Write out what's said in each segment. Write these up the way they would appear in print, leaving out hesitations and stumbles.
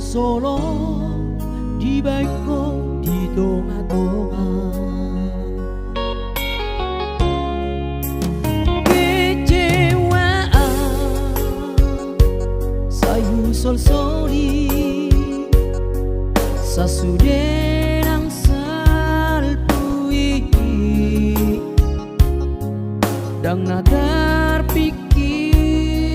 Solo di baiko di tonga-tonga kecewaan sayu sol-soli sasudeng salpui dang nadar pikiran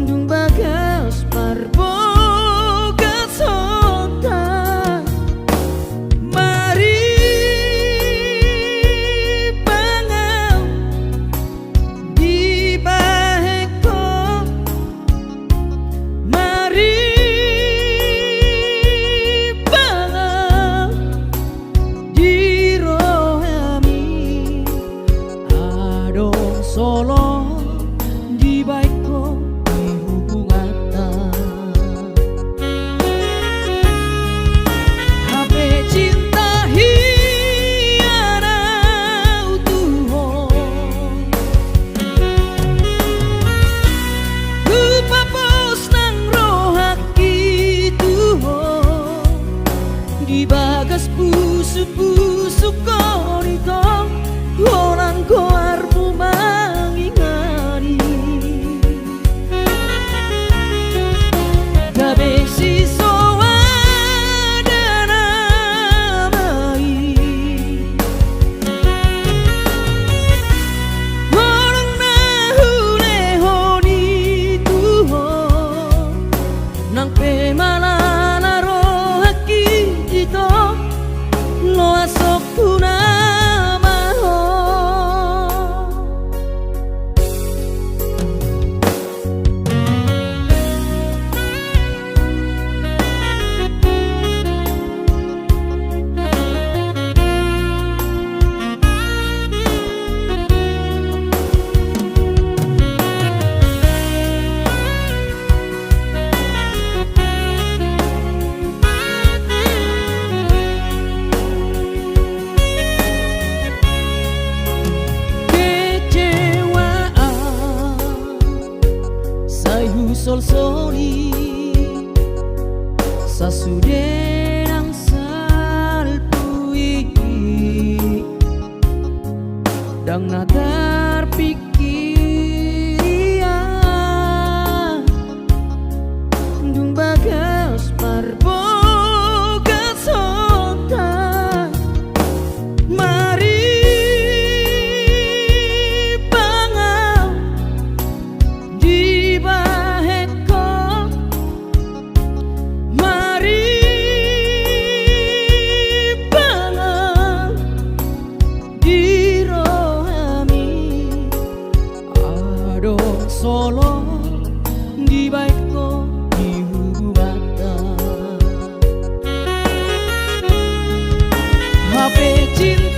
dung bagas marboga sonta mari bangau di baheko mari bangau di solo di baiko di hubungata HP cinta hiana utuho ku papos nang rohaki tuho di bagas pusu-pusu korito orang koarmu mangingani gabe si soadana mai orang nahule honi tuho nang pe malala rohaki dito lo asok tuna sol-soli sasudeng salpui dang nadar pikiran dung bagas marboga sonta mari bangau di solo di baiko di hubungata HP cinta